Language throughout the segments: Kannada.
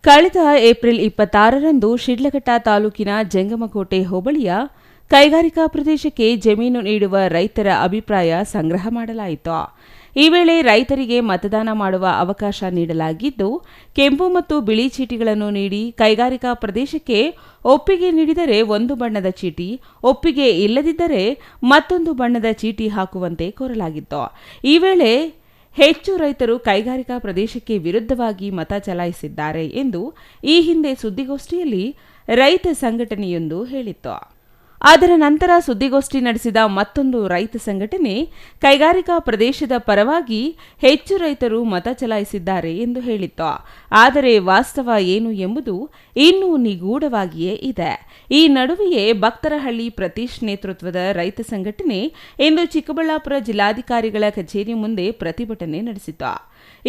ಕಳೆದ ಏಪ್ರಿಲ್ 26ರಂದು ಶಿಡ್ಲಘಟ್ಟ ತಾಲೂಕಿನ ಜಂಗಮಕೋಟೆ ಹೋಬಳಿಯ ಕೈಗಾರಿಕಾ ಪ್ರದೇಶಕ್ಕೆ ಜಮೀನು ನೀಡುವ ರೈತರ ಅಭಿಪ್ರಾಯ ಸಂಗ್ರಹ ಮಾಡಲಾಯಿತು. ಈ ವೇಳೆ ರೈತರಿಗೆ ಮತದಾನ ಮಾಡುವ ಅವಕಾಶ ನೀಡಲಾಗಿದ್ದು, ಕೆಂಪು ಮತ್ತು ಬಿಳಿ ಚೀಟಿಗಳನ್ನು ನೀಡಿ ಕೈಗಾರಿಕಾ ಪ್ರದೇಶಕ್ಕೆ ಒಪ್ಪಿಗೆ ನೀಡಿದರೆ ಒಂದು ಬಣ್ಣದ ಚೀಟಿ, ಒಪ್ಪಿಗೆ ಇಲ್ಲದಿದ್ದರೆ ಮತ್ತೊಂದು ಬಣ್ಣದ ಚೀಟಿ ಹಾಕುವಂತೆ ಕೋರಲಾಗಿತ್ತು. ಈ ವೇಳೆ ಹೆಚ್ಚು ರೈತರು ಕೈಗಾರಿಕಾ ಪ್ರದೇಶಕ್ಕೆ ವಿರುದ್ಧವಾಗಿ ಮತ ಚಲಾಯಿಸಿದ್ದಾರೆ ಎಂದು ಈ ಹಿಂದೆ ಸುದ್ದಿಗೋಷ್ಠಿಯಲ್ಲಿ ರೈತ ಸಂಘಟನೆಯೊಂದು ಹೇಳಿತ್ತು. ಅದರ ನಂತರ ಸುದ್ದಿಗೋಷ್ಠಿ ನಡೆಸಿದ ಮತ್ತೊಂದು ರೈತ ಸಂಘಟನೆ ಕೈಗಾರಿಕಾ ಪ್ರದೇಶದ ಪರವಾಗಿ ಹೆಚ್ಚು ರೈತರು ಮತ ಚಲಾಯಿಸಿದ್ದಾರೆ ಎಂದು ಹೇಳಿತ್ತು. ಆದರೆ ವಾಸ್ತವ ಏನು ಎಂಬುದು ಇನ್ನೂ ನಿಗೂಢವಾಗಿಯೇ ಇದೆ. ಈ ನಡುವೆಯೇ ಭಕ್ತರಹಳ್ಳಿ ಪ್ರತೀಶ್ ನೇತೃತ್ವದ ರೈತ ಸಂಘಟನೆ ಇಂದು ಚಿಕ್ಕಬಳ್ಳಾಪುರ ಜಿಲ್ಲಾಧಿಕಾರಿಗಳ ಕಚೇರಿ ಮುಂದೆ ಪ್ರತಿಭಟನೆ ನಡೆಸಿತು.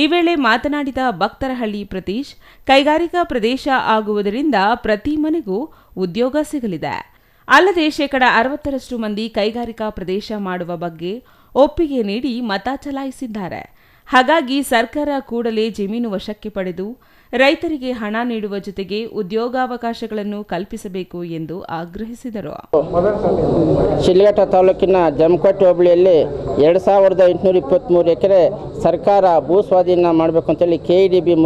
ಈ ವೇಳೆ ಮಾತನಾಡಿದ ಭಕ್ತರಹಳ್ಳಿ ಪ್ರತೀಶ್, ಕೈಗಾರಿಕಾ ಪ್ರದೇಶ ಆಗುವುದರಿಂದ ಪ್ರತಿ ಮನೆಗೂ ಉದ್ಯೋಗ ಸಿಗಲಿದೆ. ಅಲ್ಲದೆ 60% ಮಂದಿ ಕೈಗಾರಿಕಾ ಪ್ರದೇಶ ಮಾಡುವ ಬಗ್ಗೆ ಒಪ್ಪಿಗೆ ನೀಡಿ ಮತ ಚಲಾಯಿಸಿದ್ದಾರೆ. ಹಾಗಾಗಿ ಸರ್ಕಾರ ಕೂಡಲೇ ಜಮೀನು ವಶಕ್ಕೆ ಪಡೆದು ರೈತರಿಗೆ ಹಣ ನೀಡುವ ಜೊತೆಗೆ ಉದ್ಯೋಗಾವಕಾಶಗಳನ್ನು ಕಲ್ಪಿಸಬೇಕು ಎಂದು ಆಗ್ರಹಿಸಿದರು. ಶಿಡ್ಲಘಟ್ಟ ತಾಲೂಕಿನ ಜಮಕೋಟೆ ಹೋಬಳಿಯಲ್ಲಿ 2823 ಎಕರೆ ಸರ್ಕಾರ ಭೂ ಸ್ವಾಧೀನ ಮಾಡಬೇಕು ಅಂತೇಳಿ KEDB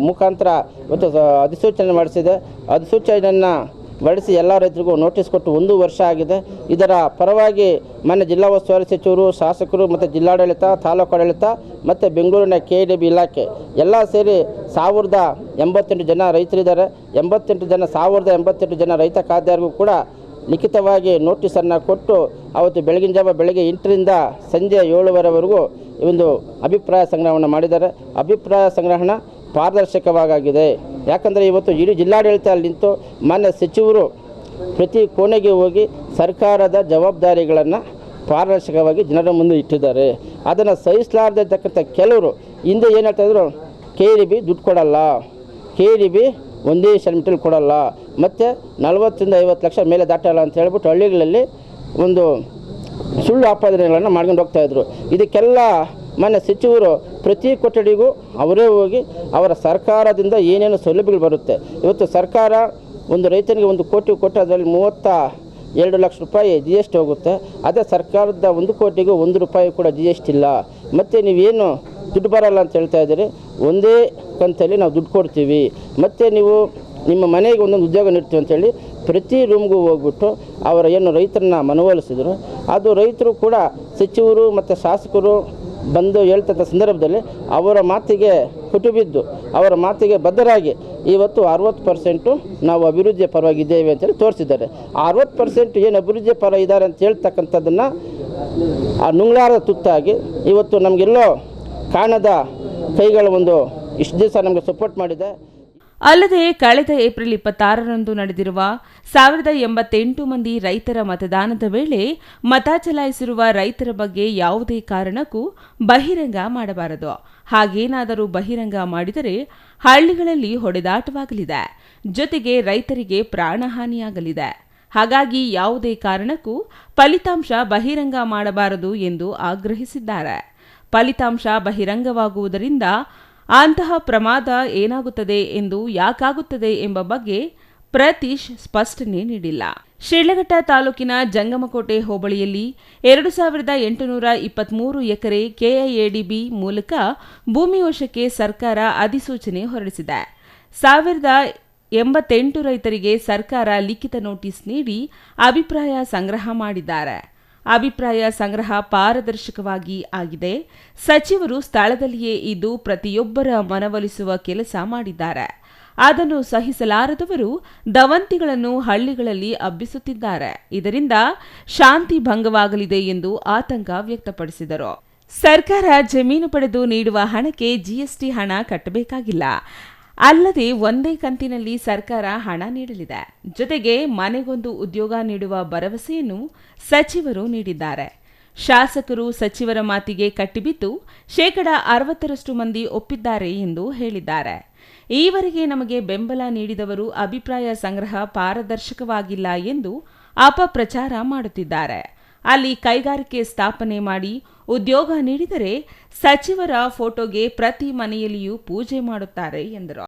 ಮುಖಾಂತರ ಇವತ್ತು ಅಧಿಸೂಚನೆ ಮಾಡಿಸಿದೆ. ಅಧಿಸೂಚನೆಯನ್ನು ಹೊರಡಿಸಿ ಎಲ್ಲ ರೈತರಿಗೂ ನೋಟಿಸ್ ಕೊಟ್ಟು 1 ವರ್ಷ ಆಗಿದೆ. ಇದರ ಪರವಾಗಿ ಮಾನ್ಯ ಜಿಲ್ಲಾ ಉಸ್ತುವಾರಿ ಸಚಿವರು, ಶಾಸಕರು ಮತ್ತು ಜಿಲ್ಲಾಡಳಿತ, ತಾಲೂಕು ಆಡಳಿತ ಮತ್ತು ಬೆಂಗಳೂರಿನ KEDB ಇಲಾಖೆ ಎಲ್ಲ ಸೇರಿ 1088 ಜನ ರೈತರಿದ್ದಾರೆ. 1088 ಜನ ರೈತ ಖಾತೆದಾರರಿಗೂ ಕೂಡ ಲಿಖಿತವಾಗಿ ನೋಟಿಸನ್ನು ಕೊಟ್ಟು ಅವತ್ತು ಬೆಳಗಿನ ಜಾವ ಬೆಳಗ್ಗೆ 8ರಿಂದ ಸಂಜೆ 7:30ವರೆಗೂ ಒಂದು ಅಭಿಪ್ರಾಯ ಸಂಗ್ರಹವನ್ನು ಮಾಡಿದ್ದಾರೆ. ಅಭಿಪ್ರಾಯ ಸಂಗ್ರಹಣ ಪಾರದರ್ಶಕವಾಗಿದೆ. ಯಾಕಂದರೆ ಇವತ್ತು ಇಡೀ ಜಿಲ್ಲಾಡಳಿತ ನಿಂತು ಮಾನ್ಯ ಸಚಿವರು ಪ್ರತಿ ಕೋಣೆಗೆ ಹೋಗಿ ಸರ್ಕಾರದ ಜವಾಬ್ದಾರಿಗಳನ್ನು ಪಾರದರ್ಶಕವಾಗಿ ಜನರ ಮುಂದೆ ಇಟ್ಟಿದ್ದಾರೆ. ಅದನ್ನು ಸಹಿಸಲಾರದಿರ್ತಕ್ಕಂಥ ಕೆಲವರು ಹಿಂದೆ ಏನು ಹೇಳ್ತಾಯಿದ್ರು, KEDB ದುಡ್ಡು ಕೊಡಲ್ಲ, KEDB ಒಂದೇ ಸೆಂಟ್ರಲ್ ಕೊಡಲ್ಲ, ಮತ್ತು 40ರಿಂದ 50 ಲಕ್ಷ ಮೇಲೆ ದಾಟಲ್ಲ ಅಂತ ಹೇಳ್ಬಿಟ್ಟು ಹಳ್ಳಿಗಳಲ್ಲಿ ಒಂದು ಸುಳ್ಳು ಆಪಾದನೆಗಳನ್ನು ಮಾಡ್ಕೊಂಡು ಹೋಗ್ತಾಯಿದ್ರು. ಇದಕ್ಕೆಲ್ಲ ಮಾನ್ಯ ಸಚಿವರು ಪ್ರತಿ ಕೊಠಡಿಗೂ ಅವರೇ ಹೋಗಿ ಅವರ ಸರ್ಕಾರದಿಂದ ಏನೇನು ಸೌಲಭ್ಯಗಳು ಬರುತ್ತೆ, ಇವತ್ತು ಸರ್ಕಾರ ಒಂದು ರೈತನಿಗೆ 1 ಕೋಟಿ ಕೊಟ್ಟು ಅದರಲ್ಲಿ 32 ಲಕ್ಷ ರೂಪಾಯಿ GST ಹೋಗುತ್ತೆ. ಅದೇ ಸರ್ಕಾರದ 1 ಕೋಟಿಗೂ 1 ರೂಪಾಯಿ ಕೂಡ GST ಇಲ್ಲ. ಮತ್ತು ನೀವೇನು ದುಡ್ಡು ಬರಲ್ಲ ಅಂತ ಹೇಳ್ತಾ ಇದ್ದೀರಿ, ಒಂದೇ ಕಂತಲ್ಲಿ ನಾವು ದುಡ್ಡು ಕೊಡ್ತೀವಿ, ಮತ್ತು ನೀವು ನಿಮ್ಮ ಮನೆಗೆ ಒಂದೊಂದು ಉದ್ಯೋಗ ನೀಡ್ತೀವಿ ಅಂತೇಳಿ ಪ್ರತಿ ರೂಮ್ಗೂ ಹೋಗ್ಬಿಟ್ಟು ಅವರ ಏನು ರೈತರನ್ನ ಮನವೊಲಿಸಿದ್ರು. ಅದು ರೈತರು ಕೂಡ ಸಚಿವರು ಮತ್ತು ಶಾಸಕರು ಬಂದು ಹೇಳ್ತಕ್ಕ ಸಂದರ್ಭದಲ್ಲಿ ಅವರ ಮಾತಿಗೆ ಕುಟುಬಿದ್ದು ಅವರ ಮಾತಿಗೆ ಬದ್ಧರಾಗಿ ಇವತ್ತು 60% ನಾವು ಅಭಿವೃದ್ಧಿಯ ಪರವಾಗಿದ್ದೇವೆ ಅಂತೇಳಿ ತೋರಿಸಿದ್ದಾರೆ. 60% ಏನು ಅಭಿವೃದ್ಧಿಯ ಪರ ಇದ್ದಾರೆ ಅಂತ ಹೇಳ್ತಕ್ಕಂಥದ್ದನ್ನು ಆ ನುಂಗ್ಲಾರದ ತುತ್ತಾಗಿ ಇವತ್ತು ನಮಗೆಲ್ಲೋ ಕಾಣದ ಕೈಗಳ ಒಂದು ಇಷ್ಟು ದಿವಸ ನಮಗೆ ಸಪೋರ್ಟ್ ಮಾಡಿದೆ. ಅಲ್ಲದೆ ಕಳೆದ ಏಪ್ರಿಲ್ 26ರಂದು ನಡೆದಿರುವ 1088 ಮಂದಿ ರೈತರ ಮತದಾನದ ವೇಳೆ ಮತ ಚಲಾಯಿಸಿರುವ ರೈತರ ಬಗ್ಗೆ ಯಾವುದೇ ಕಾರಣಕ್ಕೂ ಬಹಿರಂಗ ಮಾಡಬಾರದು. ಹಾಗೇನಾದರೂ ಬಹಿರಂಗ ಮಾಡಿದರೆ ಹಳ್ಳಿಗಳಲ್ಲಿ ಹೊಡೆದಾಟವಾಗಲಿದೆ, ಜೊತೆಗೆ ರೈತರಿಗೆ ಪ್ರಾಣಹಾನಿಯಾಗಲಿದೆ. ಹಾಗಾಗಿ ಯಾವುದೇ ಕಾರಣಕ್ಕೂ ಫಲಿತಾಂಶ ಬಹಿರಂಗ ಮಾಡಬಾರದು ಎಂದು ಆಗ್ರಹಿಸಿದ್ದಾರೆ. ಫಲಿತಾಂಶ ಬಹಿರಂಗವಾಗುವುದರಿಂದ ಅಂತಹ ಪ್ರಮಾದ ಏನಾಗುತ್ತದೆ ಎಂದು, ಯಾಕಾಗುತ್ತದೆ ಎಂಬ ಬಗ್ಗೆ ಪ್ರತೀಶ್ ಸ್ಪಷ್ಟನೆ ನೀಡಿಲ್ಲ. ಶಿಡ್ಲಘಟ್ಟ ತಾಲೂಕಿನ ಜಂಗಮಕೋಟೆ ಹೋಬಳಿಯಲ್ಲಿ 2823 ಎಕರೆ KIADB ಮೂಲಕ ಭೂಮಿ ವಶಕ್ಕೆ ಸರ್ಕಾರ ಅಧಿಸೂಚನೆ ಹೊರಡಿಸಿದೆ. 1088 ರೈತರಿಗೆ ಸರ್ಕಾರ ಲಿಖಿತ ನೋಟಿಸ್ ನೀಡಿ ಅಭಿಪ್ರಾಯ ಸಂಗ್ರಹ ಮಾಡಿದ್ದಾರೆ. ಅಭಿಪ್ರಾಯ ಸಂಗ್ರಹ ಪಾರದರ್ಶಕವಾಗಿ ಆಗಿದೆ. ಸಚಿವರು ಸ್ಥಳದಲ್ಲಿಯೇ ಇದ್ದು ಪ್ರತಿಯೊಬ್ಬರ ಮನವೊಲಿಸುವ ಕೆಲಸ ಮಾಡಿದ್ದಾರೆ. ಅದನ್ನು ಸಹಿಸಲಾರದವರು ದವಂತಿಗಳನ್ನು ಹಳ್ಳಿಗಳಲ್ಲಿ ಹಬ್ಬಿಸುತ್ತಿದ್ದಾರೆ. ಇದರಿಂದ ಶಾಂತಿ ಭಂಗವಾಗಲಿದೆ ಎಂದು ಆತಂಕ ವ್ಯಕ್ತಪಡಿಸಿದರು. ಸರ್ಕಾರ ಜಮೀನು ಪಡೆದು ನೀಡುವ ಹಣಕ್ಕೆ GST ಹಣ ಕಟ್ಟಬೇಕಾಗಿಲ್ಲ. ಅಲ್ಲದೆ ಒಂದೇ ಕಂತಿನಲ್ಲಿ ಸರ್ಕಾರ ಹಣ ನೀಡಲಿದೆ. ಜೊತೆಗೆ ಮನೆಗೊಂದು ಉದ್ಯೋಗ ನೀಡುವ ಭರವಸೆಯನ್ನು ಸಚಿವರು ನೀಡಿದ್ದಾರೆ. ಶಾಸಕರು ಸಚಿವರ ಮಾತಿಗೆ ಕಟ್ಟಿಬಿದ್ದು 60% ಮಂದಿ ಒಪ್ಪಿದ್ದಾರೆ ಎಂದು ಹೇಳಿದ್ದಾರೆ. ಈವರೆಗೆ ನಮಗೆ ಬೆಂಬಲ ನೀಡಿದವರು ಅಭಿಪ್ರಾಯ ಸಂಗ್ರಹ ಪಾರದರ್ಶಕವಾಗಿಲ್ಲ ಎಂದು ಅಪಪ್ರಚಾರ ಮಾಡುತ್ತಿದ್ದಾರೆ. ಅಲ್ಲಿ ಕೈಗಾರಿಕೆ ಸ್ಥಾಪನೆ ಮಾಡಿ ಉದ್ಯೋಗ ನೀಡಿದರೆ ಸಚಿವರ ಫೋಟೋಗೆ ಪ್ರತಿ ಮನೆಯಲ್ಲಿಯೂ ಪೂಜೆ ಮಾಡುತ್ತಾರೆ ಎಂದರು.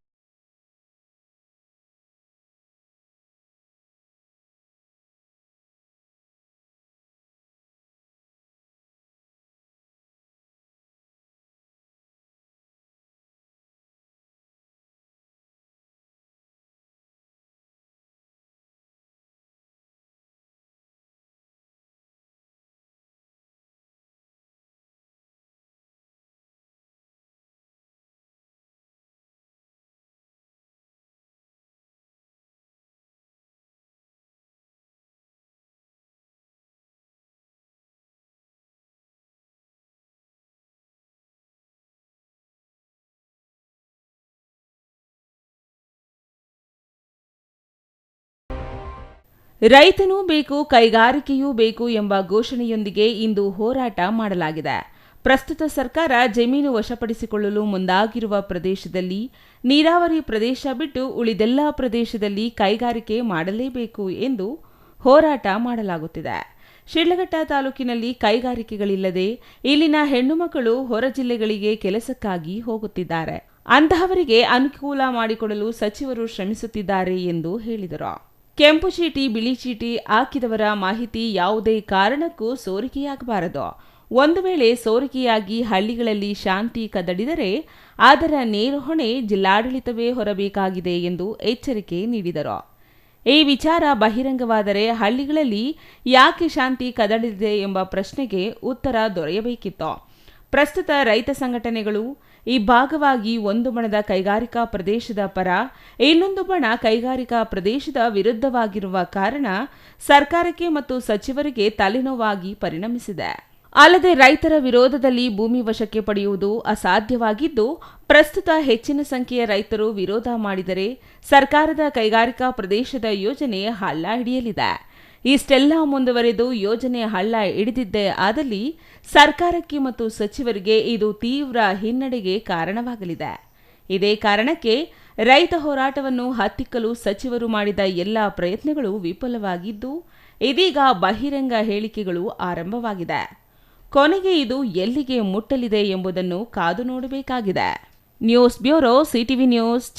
ರೈತನೂ ಬೇಕು, ಕೈಗಾರಿಕೆಯೂ ಬೇಕು ಎಂಬ ಘೋಷಣೆಯೊಂದಿಗೆ ಇಂದು ಹೋರಾಟ ಮಾಡಲಾಗಿದೆ. ಪ್ರಸ್ತುತ ಸರ್ಕಾರ ಜಮೀನು ವಶಪಡಿಸಿಕೊಳ್ಳಲು ಮುಂದಾಗಿರುವ ಪ್ರದೇಶದಲ್ಲಿ ನೀರಾವರಿ ಪ್ರದೇಶ ಬಿಟ್ಟು ಉಳಿದೆಲ್ಲ ಪ್ರದೇಶದಲ್ಲಿ ಕೈಗಾರಿಕೆ ಮಾಡಲೇಬೇಕು ಎಂದು ಹೋರಾಟ ಮಾಡಲಾಗುತ್ತಿದೆ. ಶಿಡ್ಲಘಟ್ಟ ತಾಲೂಕಿನಲ್ಲಿ ಕೈಗಾರಿಕೆಗಳಿಲ್ಲದೆ ಇಲ್ಲಿನ ಹೆಣ್ಣು ಮಕ್ಕಳು ಹೊರ ಜಿಲ್ಲೆಗಳಿಗೆ ಕೆಲಸಕ್ಕಾಗಿ ಹೋಗುತ್ತಿದ್ದಾರೆ. ಅಂತಹವರಿಗೆ ಅನುಕೂಲ ಮಾಡಿಕೊಡಲು ಸಚಿವರು ಶ್ರಮಿಸುತ್ತಿದ್ದಾರೆ ಎಂದು ಹೇಳಿದರು. ಕೆಂಪು ಚೀಟಿ, ಬಿಳಿ ಚೀಟಿ ಹಾಕಿದವರ ಮಾಹಿತಿ ಯಾವುದೇ ಕಾರಣಕ್ಕೂ ಸೋರಿಕೆಯಾಗಬಾರದು. ಒಂದು ವೇಳೆ ಸೋರಿಕೆಯಾಗಿ ಹಳ್ಳಿಗಳಲ್ಲಿ ಶಾಂತಿ ಕದಡಿದರೆ ಅದರ ನೇರ ಹೊಣೆ ಜಿಲ್ಲಾಡಳಿತವೇ ಹೊರಬೇಕಾಗಿದೆ ಎಂದು ಎಚ್ಚರಿಕೆ ನೀಡಿದರು. ಈ ವಿಚಾರ ಬಹಿರಂಗವಾದರೆ ಹಳ್ಳಿಗಳಲ್ಲಿ ಯಾಕೆ ಶಾಂತಿ ಕದಡಿದೆ ಎಂಬ ಪ್ರಶ್ನೆಗೆ ಉತ್ತರ ದೊರೆಯಬೇಕಿತ್ತು. ಪ್ರಸ್ತುತ ರೈತ ಸಂಘಟನೆಗಳು ಈ ಭಾಗವಾಗಿ ಒಂದು ಬಣದ ಕೈಗಾರಿಕಾ ಪ್ರದೇಶದ ಪರ, ಇನ್ನೊಂದು ಬಣ ಕೈಗಾರಿಕಾ ಪ್ರದೇಶದ ವಿರುದ್ಧವಾಗಿರುವ ಕಾರಣ ಸರ್ಕಾರಕ್ಕೆ ಮತ್ತು ಸಚಿವರಿಗೆ ತಲೆನೋವಾಗಿ ಪರಿಣಮಿಸಿದೆ. ಅಲ್ಲದೆ ರೈತರ ವಿರೋಧದಲ್ಲಿ ಭೂಮಿ ವಶಕ್ಕೆ ಪಡೆಯುವುದು ಅಸಾಧ್ಯವಾಗಿದ್ದು, ಪ್ರಸ್ತುತ ಹೆಚ್ಚಿನ ಸಂಖ್ಯೆಯ ರೈತರು ವಿರೋಧ ಮಾಡಿದರೆ ಸರ್ಕಾರದ ಕೈಗಾರಿಕಾ ಪ್ರದೇಶದ ಯೋಜನೆ ಹಳ್ಳ ಹಿಡಿಯಲಿದೆ. ಇಷ್ಟೆಲ್ಲ ಮುಂದುವರೆದು ಯೋಜನೆ ಹಳ್ಳ ಹಿಡಿದಿದ್ದೇ ಆದಲ್ಲಿ ಸರ್ಕಾರಕ್ಕೆ ಮತ್ತು ಸಚಿವರಿಗೆ ಇದು ತೀವ್ರ ಹಿನ್ನಡೆಗೆ ಕಾರಣವಾಗಲಿದೆ. ಇದೇ ಕಾರಣಕ್ಕೆ ರೈತ ಹೋರಾಟವನ್ನು ಹತ್ತಿಕ್ಕಲು ಸಚಿವರು ಮಾಡಿದ ಎಲ್ಲ ಪ್ರಯತ್ನಗಳು ವಿಫಲವಾಗಿದ್ದು, ಇದೀಗ ಬಹಿರಂಗ ಹೇಳಿಕೆಗಳು ಆರಂಭವಾಗಿದೆ. ಕೊನೆಗೆ ಇದು ಎಲ್ಲಿಗೆ ಮುಟ್ಟಲಿದೆ ಎಂಬುದನ್ನು ಕಾದು ನೋಡಬೇಕಾಗಿದೆ. News bureau, CTV news.